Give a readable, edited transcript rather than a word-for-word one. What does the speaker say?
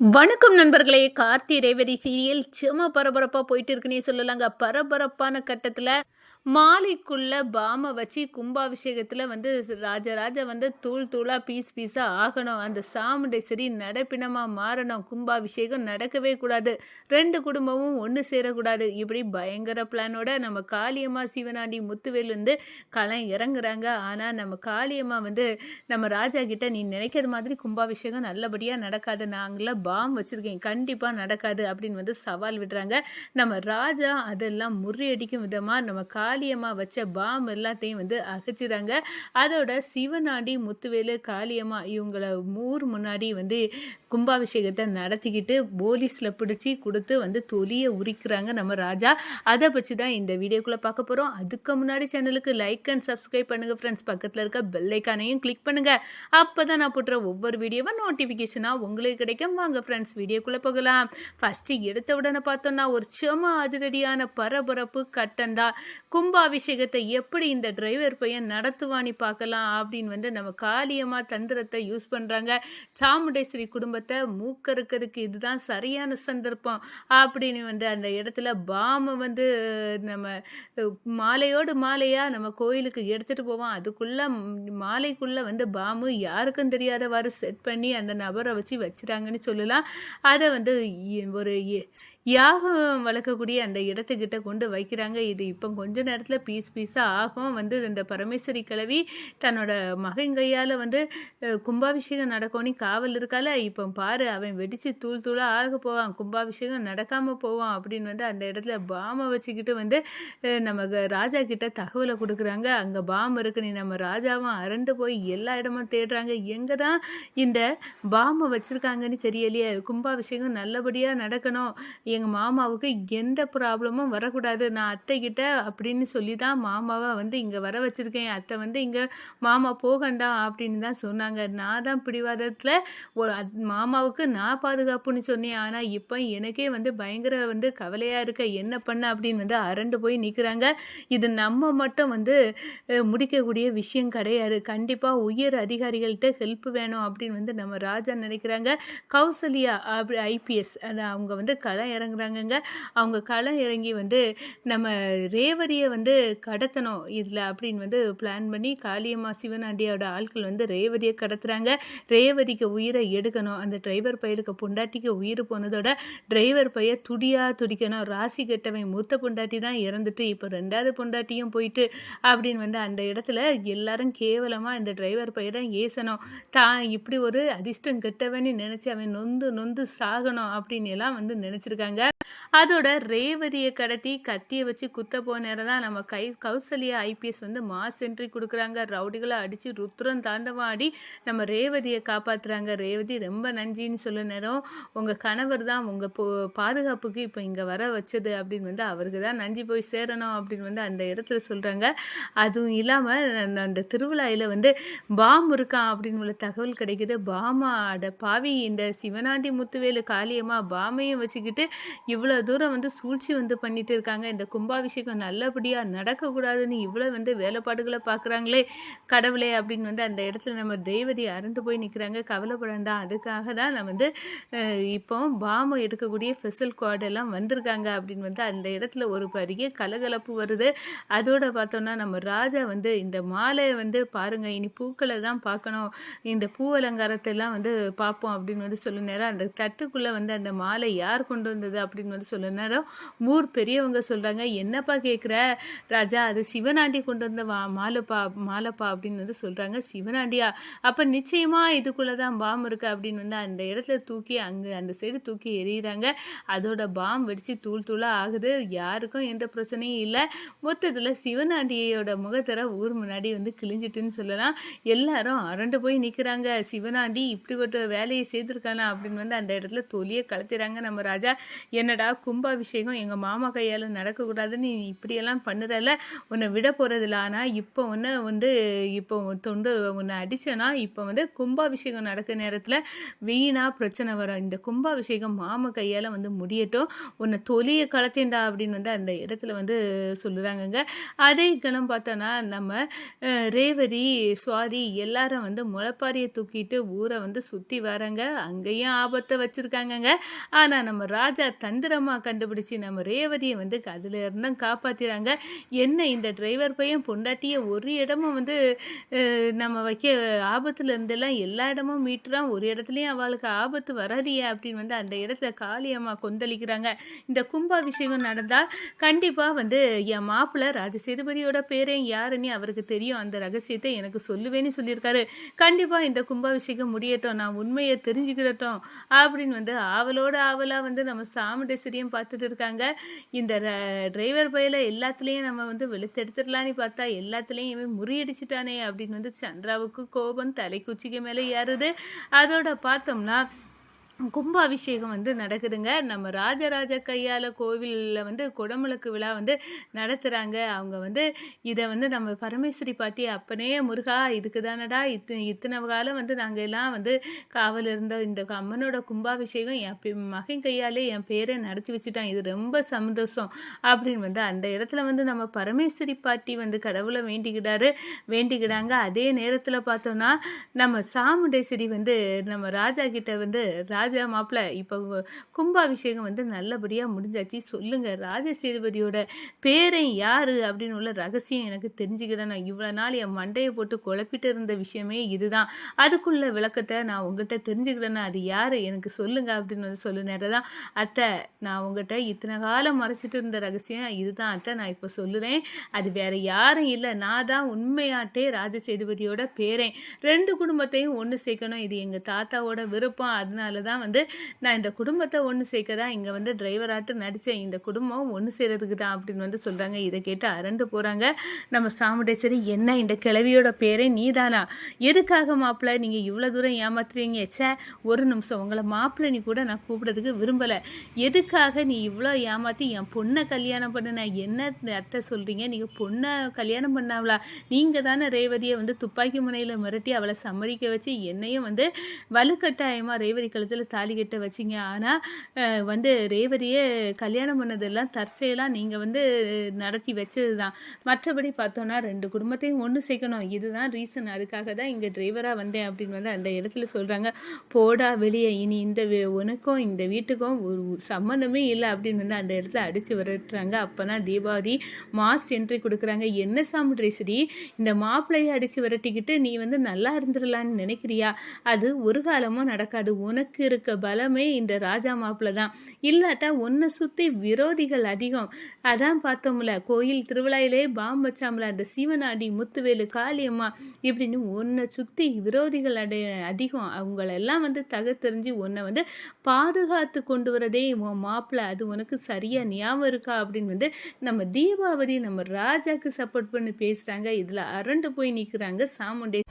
வணக்கம் நண்பர்களே! கார்த்தி ரேவதி சீரியல் செம பரபரப்பா போயிட்டு இருக்குன்னே சொல்லலாங்க. பரபரப்பான கட்டத்துல மாலைக்குள்ள பாம வச்சு கும்பாபிஷேகத்துல வந்து ராஜராஜ வந்து தூள் தூளா பீஸ் பீஸா ஆகணும். அந்த சாமுண்டேஸ்வரி நடைப்பிணமா மாறணும். கும்பாபிஷேகம் நடக்கவே கூடாது. 2 குடும்பமும் ஒண்ணு சேரக்கூடாது. இப்படி பயங்கர பிளானோட நம்ம காளியம்மா, சிவனாண்டி, முத்துவேல் வந்து களம் இறங்குறாங்க. ஆனா நம்ம காளியம்மா வந்து நம்ம ராஜா கிட்ட நீ நினைக்கிறது மாதிரி கும்பாபிஷேகம் நல்லபடியா நடக்காது. நாங்களாம் பாம் வச்சிருக்கேன். கண்டிப்பா நடக்காது அப்படின்னு வந்து சவால் விடுறாங்க. நம்ம ராஜா அதெல்லாம் முறியடிக்கும் விதமா நம்ம காளியம்மா வச்ச பாம் எல்லாத்தையும் வந்து அகற்றிறாங்க. அதோட சிவனாண்டி, முத்துவேலு, காளியம்மா இவங்கள ஊர் முன்னாடி வந்து கும்பாபிஷேகத்தை நடத்திக்கிட்டு போலீஸ்ல பிடிச்சி கொடுத்து வந்து தொலிய உரிக்கிறாங்க நம்ம ராஜா. அதை பற்றி தான் இந்த வீடியோக்குள்ள பார்க்க போறோம். அதுக்கு முன்னாடி சேனலுக்கு லைக் அண்ட் சப்ஸ்கிரைப் பண்ணுங்க ஃப்ரெண்ட்ஸ். பக்கத்தில் இருக்க பெல் ஐக்கானையும் கிளிக் பண்ணுங்க. அப்பதான் நான் போடுற ஒவ்வொரு வீடியோவா நோட்டிஃபிகேஷனா உங்களுக்கு கிடைக்கும். வாங்க ஃப்ரெண்ட்ஸ் வீடியோக்குள்ள போகலாம். ஃபர்ஸ்ட் எடுத்த உடனே பார்த்தோம்னா ஒரு செம அதிரடியான பரபரப்பு கட்டண்டா. கும்பாபிஷேகத்தை எப்படி இந்த டிரைவர் பையன் நடத்துவானி பார்க்கலாம் அப்படின்னு வந்து நம்ம காளியம்மா தந்திரத்தை யூஸ் பண்றாங்க. சாமுண்டேஸ்வரி குடும்பத்தை மூக்கறுக்கிறதுக்கு இதுதான் சரியான சந்தர்ப்பம் அப்படின்னு வந்து அந்த இடத்துல பாம வந்து நம்ம மாலையோடு மாலையா நம்ம கோயிலுக்கு எடுத்துட்டு போவோம். அதுக்குள்ள மாலைக்குள்ள வந்து பாமு யாருக்கும் தெரியாதவாறு செட் பண்ணி அந்த நபரை வச்சுட்டாங்கன்னு சொல்லலாம். அதை வந்து ஒரு யாகம் வளர்க்கக்கூடிய அந்த இடத்துக்கிட்ட கொண்டு வைக்கிறாங்க. இது இப்போ கொஞ்ச நேரத்தில் பீஸ் பீஸாக ஆகும். வந்து இந்த பரமேஸ்வரி கிழவி தன்னோட மகன் கையால் வந்து கும்பாபிஷேகம் நடக்கும்னு காவல் இருக்கால. இப்போ பாரு அவன் வெடித்து தூள் தூளாக ஆக போவான், கும்பாபிஷேகம் நடக்காமல் போவான் அப்படின்னு வந்து அந்த இடத்துல பாமை வச்சுக்கிட்டு வந்து நம்ம ராஜா கிட்ட தகவலை கொடுக்குறாங்க. அங்கே பாம் இருக்கு. நீ நம்ம ராஜாவும் அரண்டு போய் எல்லா இடமும் தேடுறாங்க. எங்கே தான் இந்த பாமை வச்சுருக்காங்கன்னு தெரியலையே. கும்பாபிஷேகம் நல்லபடியாக நடக்கணும், எங்கள் மாமாவுக்கு எந்த ப்ராப்ளமும் வரக்கூடாது, நான் அத்தைக்கிட்ட அப்படின்னு சொல்லி தான் மாமாவை வந்து இங்கே வர வச்சுருக்கேன். அத்தை வந்து இங்கே மாமா போகண்டாம் அப்படின்னு தான் சொன்னாங்க. நான் தான் பிடிவாதத்தில் மாமாவுக்கு நான் பாதுகாப்புன்னு சொன்னேன். ஆனால் இப்போ எனக்கே வந்து பயங்கர வந்து கவலையாக இருக்க, என்ன பண்ண அப்படின்னு வந்து அரண்டு போய் நிற்கிறாங்க. இது நம்ம மட்டும் வந்து முடிக்கக்கூடிய விஷயம் கிடையாது. கண்டிப்பாக உயர் அதிகாரிகள்கிட்ட ஹெல்ப் வேணும் அப்படின்னு வந்து நம்ம ராஜா நினைக்கிறாங்க. கௌசல்யா ஐபிஎஸ் அது அவங்க வந்து களம் இறங்குறாங்கங்க. அவங்க களம் இறங்கி வந்து நம்ம ரேவதியை வந்து கடத்தணும் இதில் அப்படின்னு வந்து பிளான் பண்ணி காளியம்மா சிவனாண்டியோட ஆட்கள் வந்து ரேவதியை கடத்துறாங்க. ரேவதிக்கு உயிரை எடுக்கணும். அந்த டிரைவர் பையனுக்கு பொண்டாட்டிக்கு உயிர் போனதோட டிரைவர் பைய துடிக்கணும். ராசி கெட்டவன் மூத்த பொண்டாட்டி தான் இறந்துட்டு இப்போ 2வது பொண்டாட்டியும் போயிட்டு அப்படின்னு வந்து அந்த இடத்துல எல்லாரும் கேவலமாக இந்த டிரைவர் பைய தான் ஏசணும். தான் இப்படி ஒரு அதிர்ஷ்டம் கெட்டவன்னு நினச்சி அவன் நொந்து சாகணும் அப்படின்னு எல்லாம் வந்து நினச்சிருக்காங்க. அதோட ரேவதியை கடத்தி கத்தியை வச்சு குத்த போன நேரம் தான் நம்ம கௌசல்யா ஐபிஎஸ் வந்து மாஸ் என்ட்ரி கொடுக்குறாங்க. ரவுடிகளை அடித்து ருத்ரம் தாண்டவம் ஆடி நம்ம ரேவதியை காப்பாற்றுறாங்க. ரேவதி ரொம்ப நன்றின்னு சொல்ல நேரம் உங்கள் கணவர் தான் உங்கள் பாதுகாப்புக்கு இப்போ இங்கே வர வச்சது அப்படின்னு வந்து அவருக்கு தான் நன்றி போய் சேரணும் அப்படின்னு வந்து அந்த இடத்துல சொல்கிறாங்க. அதுவும் இல்லாமல் அந்த திருவிழாவில் வந்து பாம் இருக்கான் அப்படின்னு உள்ள தகவல் கிடைக்குது. பாமாட பாவி இந்த சிவனாண்டி, முத்துவேலு, காளியம்மா பாமையும் வச்சுக்கிட்டு இவ்வளோ தூரம் வந்து சூழ்ச்சி வந்து பண்ணிட்டு இருக்காங்க. இந்த கும்பாபிஷேகம் நல்லபடியாக நடக்கக்கூடாதுன்னு இவ்வளோ வந்து வேலைப்பாடுகளை பார்க்குறாங்களே கடவுளே அப்படின்னு வந்து அந்த இடத்துல நம்ம ரேவதி அரண்டு போய் நிற்கிறாங்க. கவலைப்படண்டாம், அதுக்காக தான் நான் வந்து இப்போ பாம்பு எடுக்கக்கூடிய ஸ்பெஷல் குவாட் எல்லாம் வந்திருக்காங்க அப்படின்னு வந்து அந்த இடத்துல ஒரு பெரிய கலகலப்பு வருது. அதோட பார்த்தோன்னா நம்ம ராஜா வந்து இந்த மாலை வந்து பாருங்க, இனி பூக்களை தான் பார்க்கணும், இந்த பூ அலங்காரத்தை எல்லாம் வந்து பார்ப்போம் அப்படின்னு வந்து சொல்ல நேரம் அந்த தட்டுக்குள்ளே வந்து அந்த மாலை யார் கொண்டு வந்தது அப்படின்னு வந்து சொல்ல நேரம் ஊர் பெரியவங்க சொல்கிறாங்க. என்னப்பா கேட்குற ராஜா, அது சிவனாண்டி கொண்டு வந்த மாலைப்பா அப்படின்னு வந்து சொல்கிறாங்க. சிவனாண்டியா? அப்போ நிச்சயமாக இதுக்குள்ளே தான் பாம் இருக்குது அப்படின்னு வந்து அந்த இடத்துல தூக்கி அங்கே அந்த சைடு தூக்கி எறிகிறாங்க. அதோட பாம் வெடித்து தூள் தூளாக ஆகுது. யாருக்கும் எந்த பிரச்சனையும் இல்லை. மொத்தத்தில் சிவனாண்டியோட முகத்தர ஊர் முன்னாடி வந்து கிழிஞ்சிட்டுன்னு சொல்லலாம். எல்லாரும் அரண்டு போய் நிற்கிறாங்க. சிவனாண்டி இப்படிப்பட்ட வேலையை செய்திருக்கானா அப்படின்னு வந்து அந்த இடத்துல தொலியை கலத்துறாங்க நம்ம ராஜா. என்ன என்னடா கும்பாபிஷேகம் எங்கள் மாமா கையால் நடக்கக்கூடாதுன்னு நீ இப்படியெல்லாம் பண்ணுறல, உன்னை விட போகிறதில்ல. ஆனால் இப்போ இப்போ உன்னை அடித்தேன்னா இப்போ கும்பாபிஷேகம் நடக்கிற நேரத்தில் வீணாக பிரச்சனை வரும். இந்த கும்பாபிஷேகம் மாமா கையால் முடியட்டும், உன்னை தொலியை கலத்தேன்டா அப்படின்னு அந்த இடத்துல சொல்லுறாங்கங்க. அதே கணம் பார்த்தோன்னா நம்ம ரேவதி, சுவாதி எல்லாரும் முளைப்பாரியை தூக்கிட்டு ஊரை சுற்றி வராங்க. அங்கேயும் ஆபத்தை வச்சுருக்காங்கங்க. ஆனால் நம்ம ராஜா தந்திரமாக கண்டுபிடிச்சி நம்ம ரேவதியை அதில் இருந்தும் காப்பாற்றிறாங்க. என்ன இந்த டிரைவர் பையன் பொண்டாட்டியை ஒரு இடமும் நம்ம வைக்க ஆபத்தில் இருந்தெல்லாம் எல்லா இடமும் மீட்டுறான், ஒரு இடத்துலையும் அவளுக்கு ஆபத்து வராதியே அப்படின்னு அந்த இடத்துல காளியம்மா கொந்தளிக்கிறாங்க. இந்த கும்பாபிஷேகம் நடந்தால் கண்டிப்பாக என் மாப்பிள்ளை ராஜசேதுபதியோட பேரன் யாருன்னு அவருக்கு தெரியும், அந்த ரகசியத்தை எனக்கு சொல்லுவேன்னு சொல்லியிருக்காரு. கண்டிப்பாக இந்த கும்பாபிஷேகம் முடியட்டும், நான் உண்மையை தெரிஞ்சுக்கிடட்டும் அப்படின்னு ஆவலாக நம்ம சாமுண்டேஸ்வரியும் பார்த்துட்டு இருக்காங்க. இந்த டிரைவர் பையில எல்லாத்துலேயும் நம்ம வெளுத்தெடுத்துடலான்னு பார்த்தா எல்லாத்துலேயும் இவன் முறியடிச்சிட்டானே அப்படின்னு சந்திராவுக்கு கோபம் தலைக்குச்சிக்கு மேலே ஏறுது. அதோட பார்த்தோம்னா கும்பாபிஷேகம் நடக்குதுங்க. நம்ம ராஜராஜ கையால் கோவிலில் குடமுழுக்கு விழா நடத்துகிறாங்க. அவங்க இதை நம்ம பரமேஸ்வரி பாட்டி அப்பனே முருகா இதுக்கு தானடா இத்தனை காலம் நாங்கள் எல்லாம் காவல் இருந்த இந்த அம்மனோட கும்பாபிஷேகம் என் மகன் கையாலே என் பேரை நடத்தி வச்சுட்டான், இது ரொம்ப சந்தோஷம் அப்படின்னு அந்த இடத்துல நம்ம பரமேஸ்வரி பாட்டி கடவுளை வேண்டிக்கிடாங்க. அதே நேரத்தில் பார்த்தோன்னா நம்ம சாமுண்டேஸ்வரி நம்ம ராஜா கிட்ட ராஜா மாப்பிள்ள இப்போ கும்பாபிஷேகம் நல்லபடியாக முடிஞ்சாச்சு, சொல்லுங்க ராஜசேதுபதியோட பேரன் யாரு அப்படின்னு உள்ள ரகசியம் எனக்கு தெரிஞ்சுக்கிடணும். இவ்வளோ நாள் என் மண்டையை போட்டு குழப்பிட்டு இருந்த விஷயமே இதுதான், அதுக்குள்ள விளக்கத்தை நான் உங்ககிட்ட தெரிஞ்சுக்கிடணும், அது யாரு எனக்கு சொல்லுங்க அப்படின்னு சொல்லு நேரம் தான். அத்தை நான் உங்ககிட்ட இத்தனை காலம் மறைச்சிட்டு இருந்த ரகசியம் இதுதான் அத்தை, நான் இப்போ சொல்லுறேன், அது வேற யாரும் இல்லை, நான் தான் உண்மையாட்டே ராஜசேதுபதியோட பேரன். ரெண்டு குடும்பத்தையும் ஒன்று சேர்க்கணும், இது எங்கள் தாத்தாவோட விருப்பம், அதனால தான் நான் இந்த குடும்பத்தை ஒன்று சேர்க்க தான் இங்கே டிரைவராட்டு நடித்தேன், இந்த குடும்பம் ஒன்று செய்கிறதுக்கு தான் அப்படின்னு சொல்கிறாங்க. இதை கேட்டு அரண்டு போகிறாங்க நம்ம சாமுண்டேஸ்வரி. என்ன இந்த கிழவியோட பேரே நீதானா, எதுக்காக மாப்பிள்ளை நீங்கள் இவ்வளோ தூரம் ஏமாத்துறீங்க, ஒரு நிமிஷம் உங்களை மாப்பிள்ளை நீ கூட நான் கூப்பிடுறதுக்கு விரும்பலை, எதுக்காக நீ இவ்வளோ ஏமாற்றி என் பொண்ணை கல்யாணம் பண்ண என்ன அத்தை சொல்கிறீங்க, நீங்கள் பொண்ணை கல்யாணம் பண்ணாவளா, நீங்கள் தானே ரேவதியை துப்பாக்கி முனையில் மிரட்டி அவளை சம்மதிக்க வச்சு என்னையும் வலுக்கட்டாயமாக ரேவதி கழுத்தில் தாலி கட்ட வச்சிங்க. ஆனால் ரேவதியே கல்யாணம் பண்ணதெல்லாம் தற்செயலாக நீங்கள் நடத்தி வச்சது தான், மற்றபடி பார்த்தோன்னா ரெண்டு குடும்பத்தையும் ஒன்று சேர்க்கணும், இதுதான் ரீசன், அதுக்காக தான் இங்கே டிரைவராக வந்தேன் அப்படின்னு அந்த இடத்துல சொல்கிறாங்க. போடா வெளியே, இனி உனக்கும் இந்த வீட்டுக்கும் ஒரு சம்மந்தமே இல்லை அப்படின்னு அந்த இடத்துல அடித்து விரட்டுறாங்க. அப்போ தான் தீபாவளி மாஸ் என்ட்ரி கொடுக்குறாங்க. என்ன சாமுண்டேஸ்வரி இந்த மாப்பிள்ளையை அடித்து விரட்டிக்கிட்டு நீ நல்லா இருந்துடலான்னு நினைக்கிறியா, அது ஒரு காலமும் நடக்காது, உனக்கு இருக்க பலமே இந்த ராஜா மாப்பிள்ள தான், இல்லாட்டா உன்னை சுற்றி விரோதிகள் அதிகம். அதான் பார்த்தோம்ல கோயில் திருவிழாயிலே பாம்பு வச்சாமல அந்த சிவனாடி, முத்துவேலு, காளியம்மா இப்படின்னு உன்னை சுற்றி விரோதிகள் அதிகம், அவங்களெல்லாம் தகத்தெறிஞ்சு உன்னை பாதுகாத்து கொண்டு வரதே உன் மாப்பிள்ள, அது உனக்கு சரியா ஞாபகம் இருக்கா அப்படின்னு நம்ம தீபாவளி நம்ம ராஜாக்கு சப்போர்ட் பண்ணி பேசுகிறாங்க. இதில் அரண்டு போய் நிற்கிறாங்க சாமுண்டே.